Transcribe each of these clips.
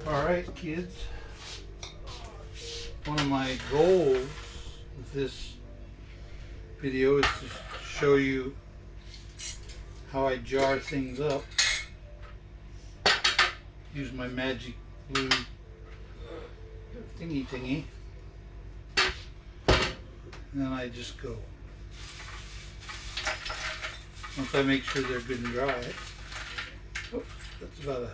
Alright kids, one of my goals with this video is to show you how I jar things up. Use my magic glue thingy. And then I just go. Once I make sure they're good and dry. Oh, that's about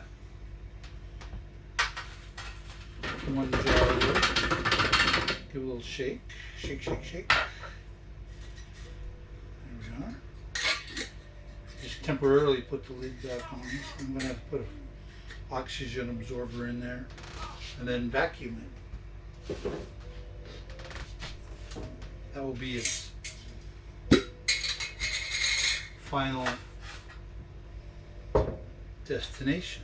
one jar worth. Give a little shake. Shake. There we are. Just temporarily put the lid back on. I'm going to have to put an oxygen absorber in there and then vacuum it. That will be its final destination.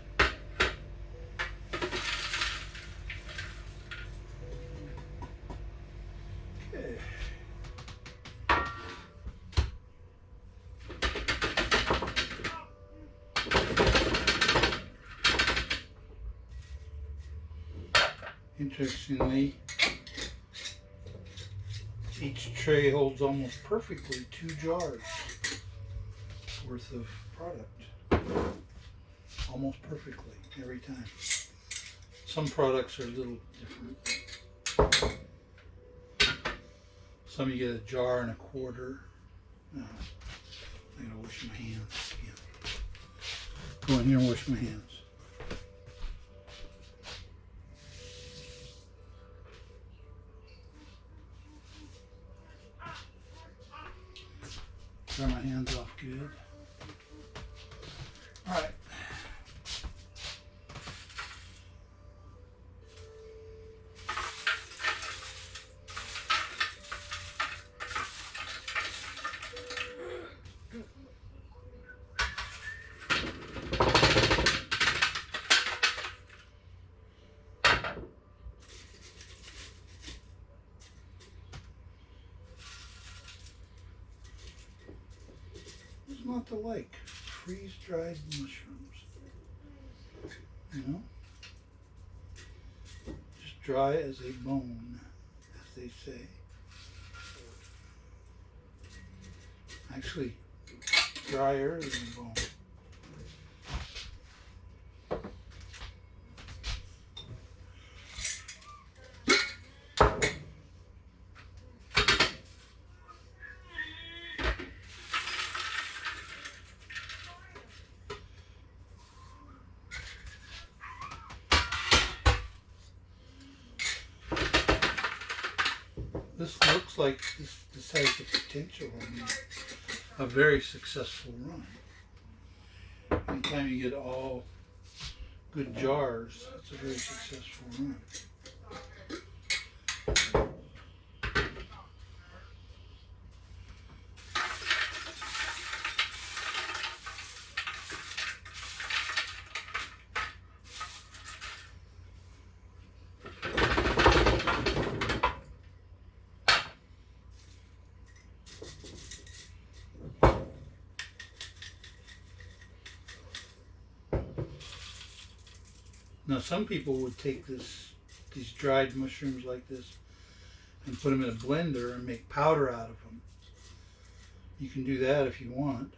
Okay. Interestingly, each tray holds almost perfectly 2 jars worth of product. Almost perfectly every time. Some products are a little different. Some you get a jar and a quarter. No, I gotta wash my hands again. Go in here and wash my hands. Dry my hands off good. All right. What's not to like? Freeze-dried mushrooms. You know? Just dry as a bone, as they say. Actually, drier than a bone. This looks like this has the potential of being a very successful run. Anytime you get all good jars, it's a very successful run. Now some people would take these dried mushrooms like this and put them in a blender and make powder out of them. You can do that if you want.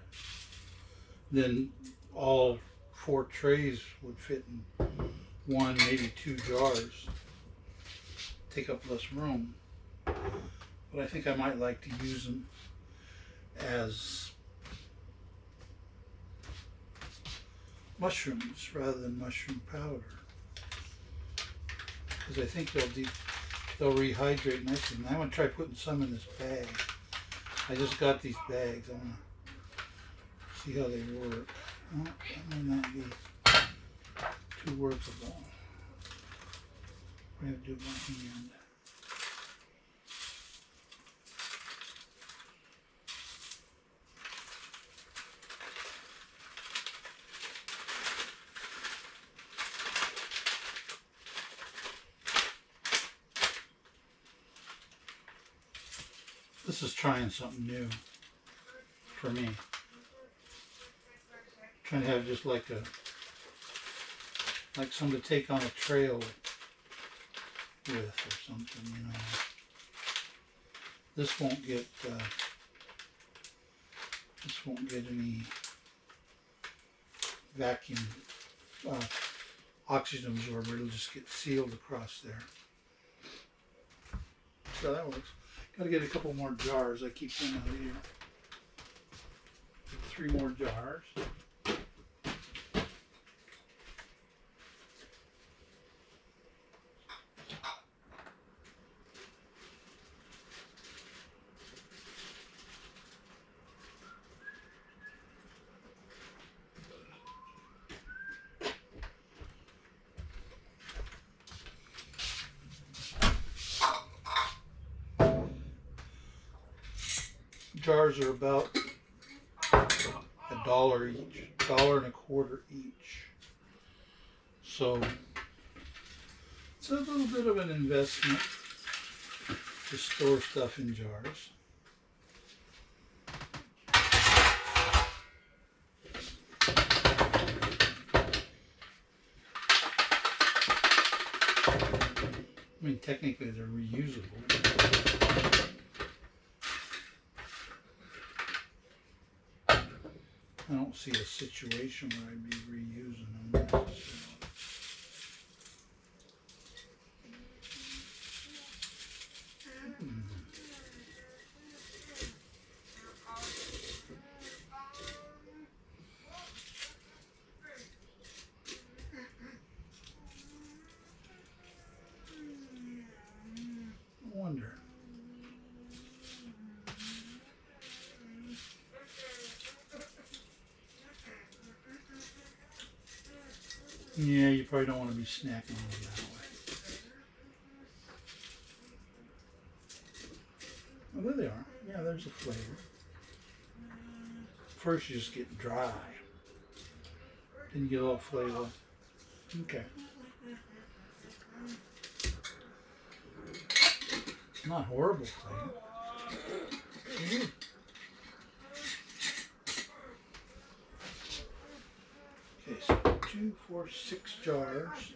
Then all 4 trays would fit in 1, maybe 2 jars. Take up less room. But I think I might like to use them as mushrooms rather than mushroom powder, because I think they'll rehydrate nicely. And I'm going to try putting some in this bag. I just got these bags. I want to see how they work. Oh, that may not be too workable. I have to do it by hand. This is trying something new for me. Trying to have just like like some to take on a trail with or something, you know. This won't get any vacuum oxygen absorber. It'll just get sealed across there. So that works. Got to get a couple more jars. I keep them out here. Get 3 more jars. Jars are about $1 each, $1.25 each. So it's a little bit of an investment to store stuff in jars. I mean, technically they're reusable. I don't see a situation where I'd be reusing them necessarily. I wonder. Yeah, you probably don't want to be snacking on it that way. Oh, there they are. Yeah, there's a flavor. First you just get dry. Then you get a little flavor. Okay. Not horrible flavor. Okay, so 2, 4, 6 jars.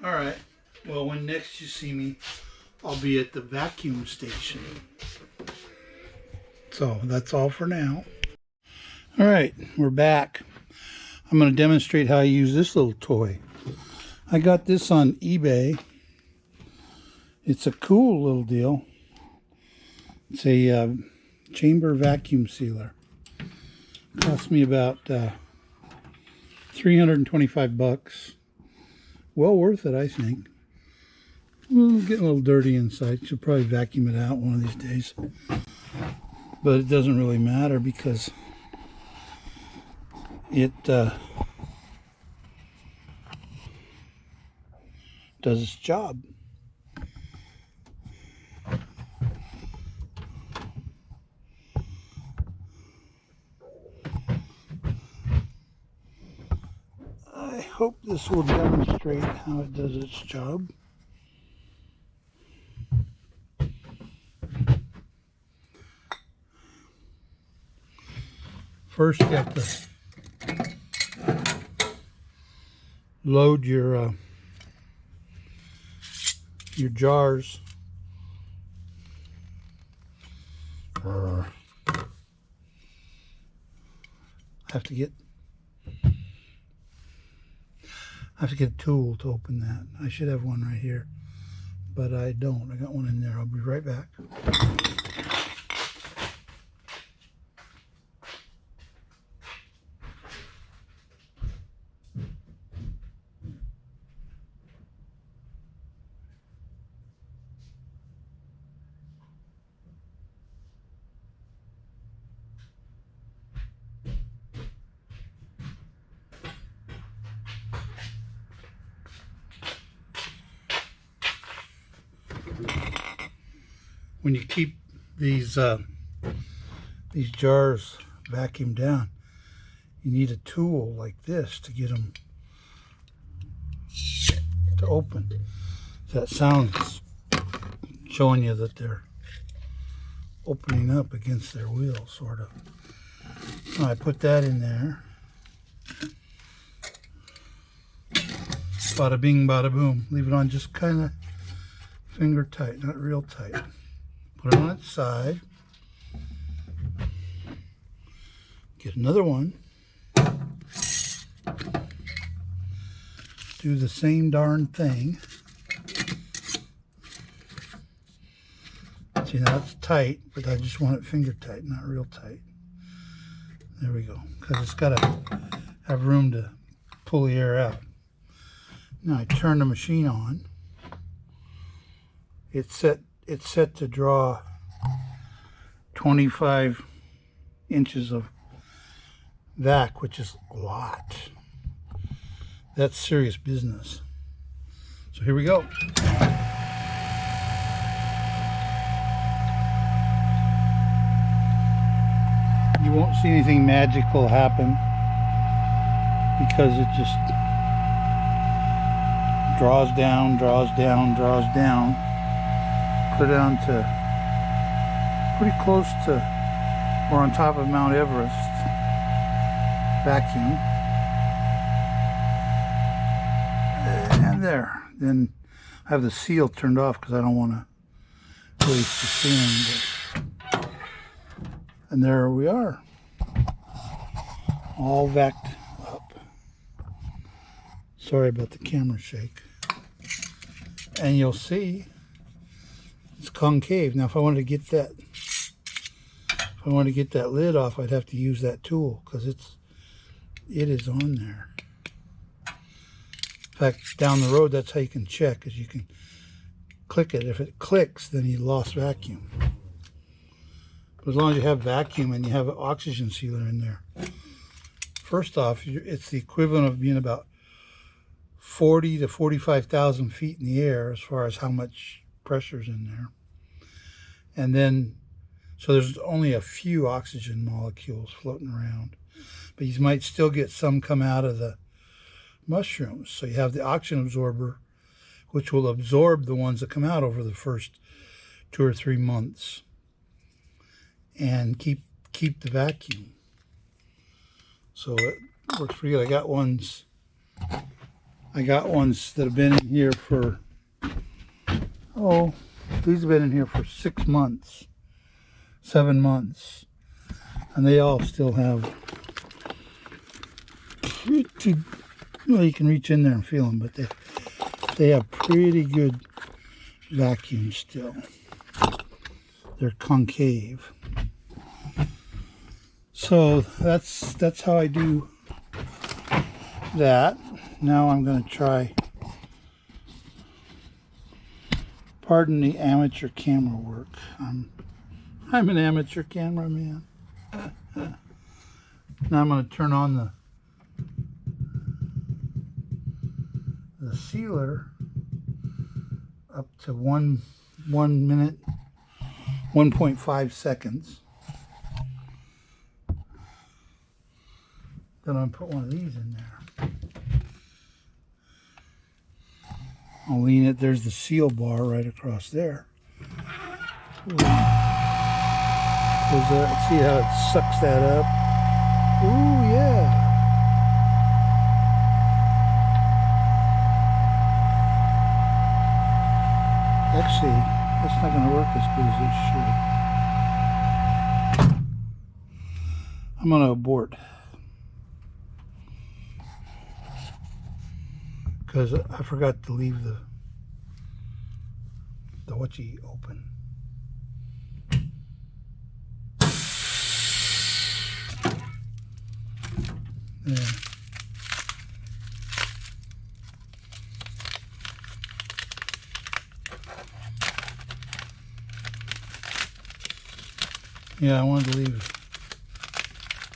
Alright, well, when next you see me, I'll be at the vacuum station. So that's all for now. Alright, we're back. I'm going to demonstrate how I use this little toy. I got this on eBay. It's a cool little deal. It's a chamber vacuum sealer. It cost me about 325 bucks. Well worth it, I think. Well, getting a little dirty inside. Should probably vacuum it out one of these days. But it doesn't really matter because it does its job. I hope this will demonstrate how it does its job. First, you have to load your jars. I have to get a tool to open that. I should have one right here, but I don't. I got one in there. I'll be right back. when you keep these jars vacuumed down, you need a tool like this to get them to open. That sound's showing you that they're opening up against their wheel, sort of. So I put that in there. Bada bing, bada boom. Leave it on just kind of finger tight, not real tight. Put it on its side. Get another one. Do the same darn thing. See, now it's tight, but I just want it finger tight, not real tight. There we go. Because it's got to have room to pull the air out. Now I turn the machine on. It's set to draw 25 inches of vac, which is a lot. That's serious business. So here we go. You won't see anything magical happen because it just draws down, draws down, draws down. Put it down to pretty close to, we're on top of Mount Everest. Vacuum. And there. Then I have the seal turned off because I don't want to waste the steam. And there we are. All vacked up. Sorry about the camera shake. And you'll see it's concave. Now if I wanted to get that lid off, I'd have to use that tool because it is on there. In fact, down the road, that's how you can check, is you can click it. If it clicks, then you lost vacuum. But as long as you have vacuum and you have an oxygen sealer in there, first off, it's the equivalent of being about 40 to 45,000 feet in the air as far as how much pressure's in there. And then, so there's only a few oxygen molecules floating around, but you might still get some come out of the mushrooms. So you have the oxygen absorber, which will absorb the ones that come out over the first 2 or 3 months and keep the vacuum. So it works pretty good. I got ones that have been in here for, these have been in here for 6 months, 7 months, and they all still have pretty, well, you can reach in there and feel them, but they have pretty good vacuum still. They're concave. So that's how I do that. Now I'm going to try, pardon the amateur camera work. I'm an amateur cameraman. Now I'm going to turn on the sealer up to 1 minute, 1.5 seconds. Then I'm going to put one of these in there. I'll lean it. There's the seal bar right across there. See how it sucks that up? Ooh, yeah. Actually, that's not going to work as good as it should. I'm going to abort. Because I forgot to leave the whatchy open. There. Yeah, I wanted to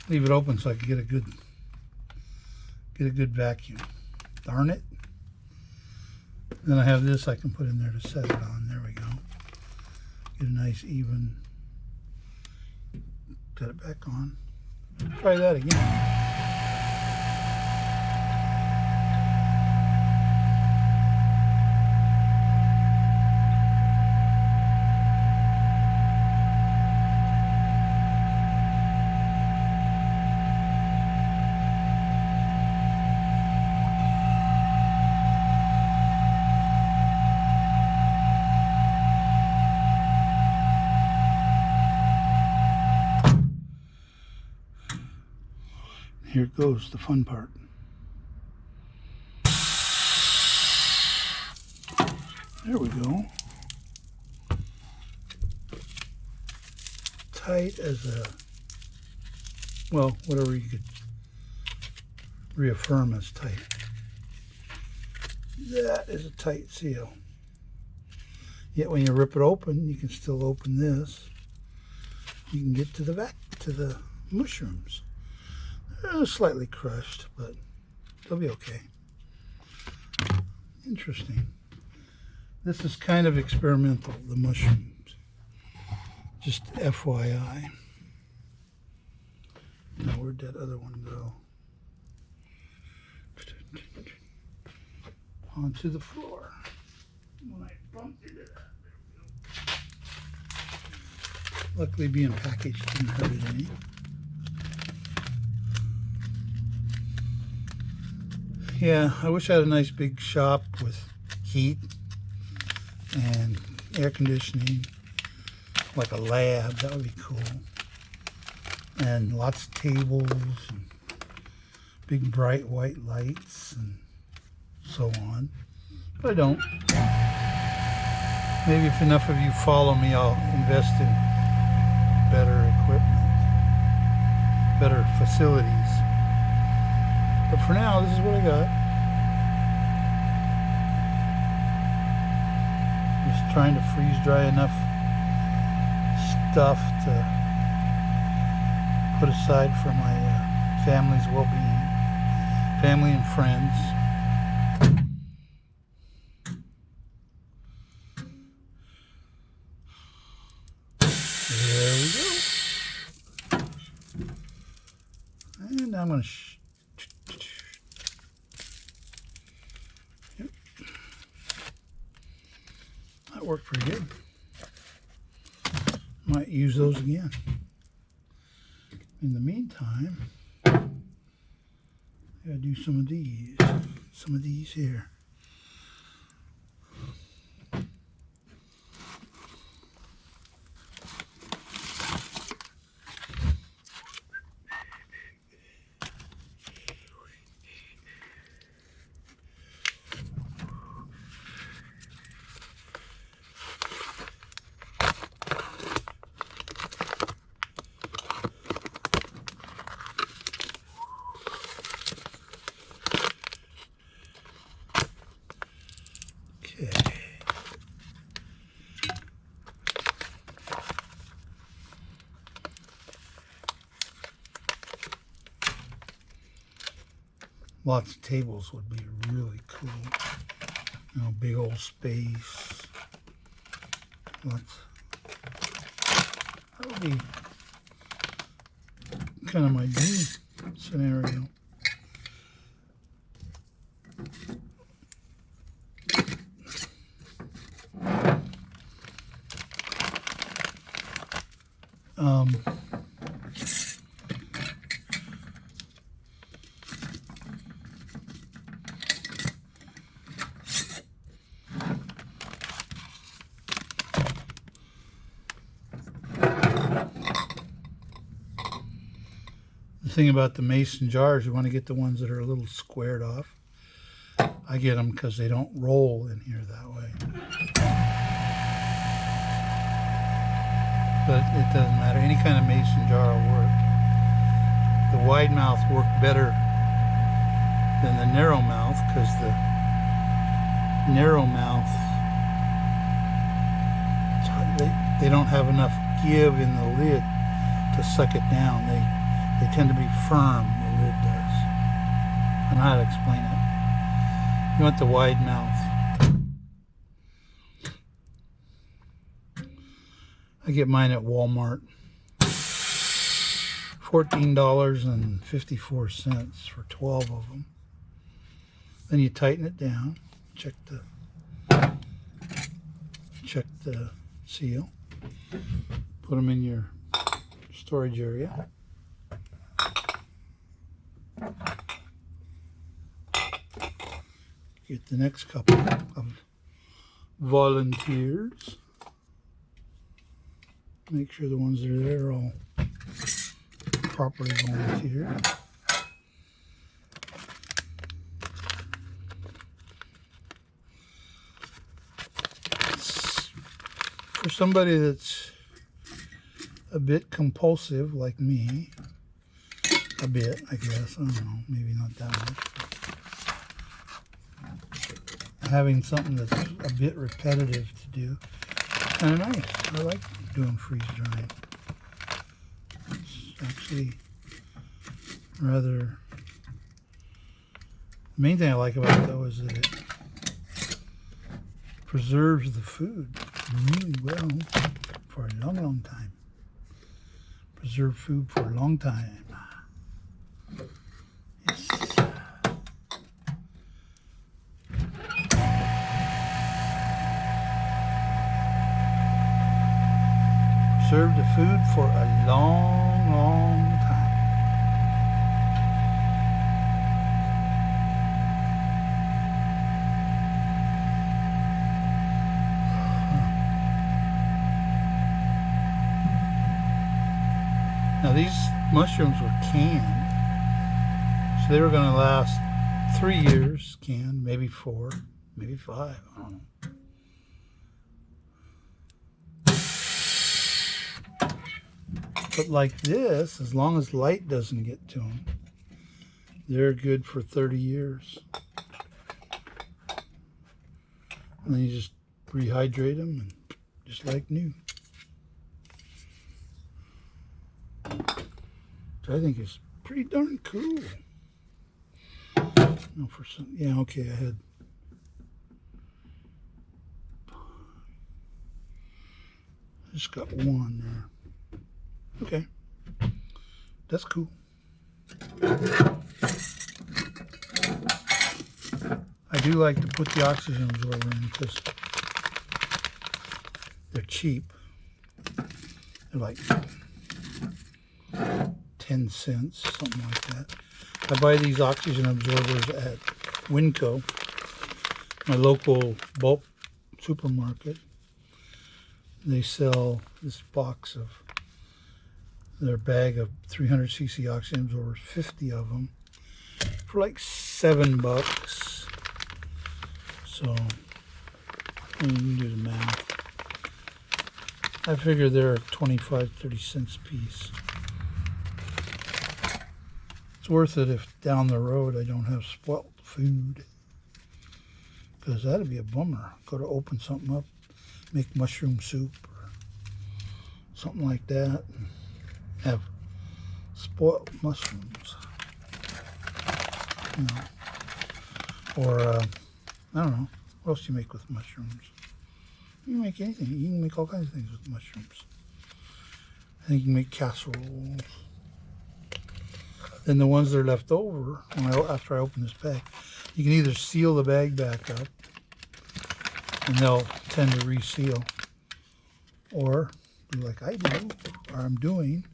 leave it open so I could get a good vacuum. Darn it. Then I have this I can put in there to set it on. There we go. Get a nice even. Cut it back on. Try that again. Here goes the fun part. There we go. Tight as a, well, whatever you could reaffirm as tight. That is a tight seal. Yet when you rip it open, you can still open this. You can get to the mushrooms. They're slightly crushed, but they'll be okay. Interesting. This is kind of experimental, the mushrooms. Just FYI. Now, where'd that other one go? Onto the floor. When I bumped into that, there we go. Luckily, being packaged didn't hurt it any. Yeah, I wish I had a nice big shop with heat and air conditioning, like a lab. That would be cool. And lots of tables and big bright white lights and so on. But I don't. Maybe if enough of you follow me, I'll invest in better equipment, better facilities. But for now, this is what I got. Just trying to freeze dry enough stuff to put aside for my family's well-being, family and friends. There we go. And I'm going to that worked pretty good. Might use those again. In the meantime, I gotta do some of these here. Lots of tables would be really cool. You know, big old space. Lots. That would be kind of my dream scenario. The thing about the mason jars, you want to get the ones that are a little squared off. I get them because they don't roll in here that way. But it doesn't matter. Any kind of mason jar will work. The wide mouth work better than the narrow mouth because the narrow mouth, they don't have enough give in the lid to suck it down. They tend to be firm, the lid does. I don't know how to explain it. You want the wide mouth. I get mine at Walmart. $14.54 for 12 of them. Then you tighten it down. Check the seal. Put them in your storage area. Get the next couple of volunteers. Make sure the ones that are there are all properly volunteered. For somebody that's a bit compulsive like me, a bit, I guess, I don't know, maybe not that much. Having something that's a bit repetitive to do, kind of nice. I like doing freeze drying. It's actually rather. The main thing I like about it though is that it preserves the food really well for a long, long time. Preserve food for a long time. Yes. Preserve the food for a long, long time. Now these mushrooms were canned, so they were going to last 3 years canned, maybe 4, maybe 5, I don't know. But like this, as long as light doesn't get to them, they're good for 30 years. And then you just rehydrate them, and just like new. Which I think is pretty darn cool. No, for some, yeah, okay, I had. I just got one there. Okay, that's cool. I do like to put the oxygen absorber in because they're cheap. They're like 10 cents, something like that. I buy these oxygen absorbers at Winco, my local bulk supermarket. They sell this box of their bag of 300cc oxygen absorbers, 50 of them, for like $7. So you can do the math. I figure they're 25-30 cents a piece. It's worth it if down the road I don't have spoiled food, because that'd be a bummer. Go to open something up, make mushroom soup or something like that, and have spoiled mushrooms, you know. Or I don't know, what else do you make with mushrooms? You can make anything. You can make all kinds of things with mushrooms. I think you can make casseroles. Then the ones that are left over, after I open this bag, you can either seal the bag back up, and they'll tend to reseal, or do like I do, or I'm doing,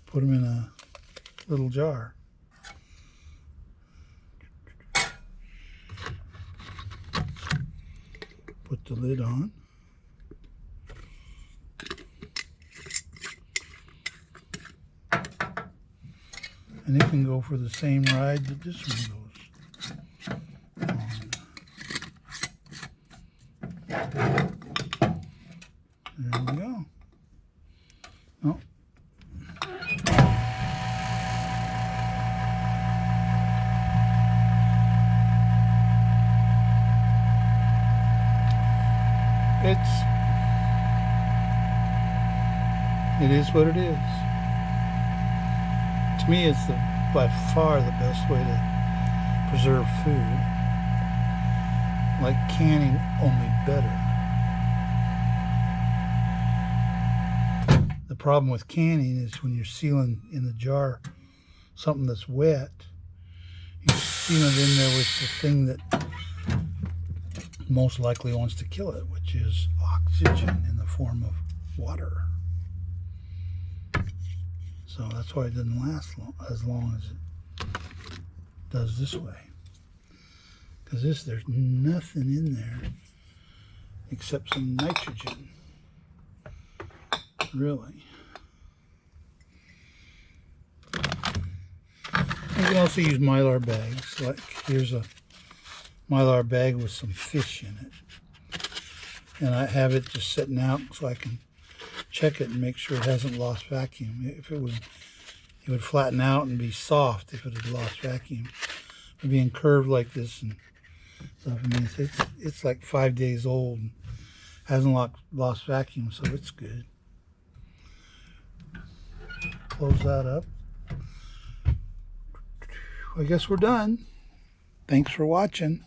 put them in a little jar. Put the lid on. And it can go for the same ride that this one goes. There we go. Oh. It is what it is. To me, it's by far the best way to preserve food. Like canning, only better. problem with canning is when you're sealing in the jar something that's wet, you seal it in there with the thing that most likely wants to kill it, which is oxygen in the form of water. So that's why it doesn't last as long as it does this way. Because there's nothing in there except some nitrogen. Really. You can also use Mylar bags. Like here's a Mylar bag with some fish in it. And I have it just sitting out so I can check it and make sure it hasn't lost vacuum. If it would flatten out and be soft if it had lost vacuum. But being curved like this and stuff, I mean, it's like 5 days old and hasn't lost vacuum, so it's good. Close that up. I guess we're done. Thanks for watching.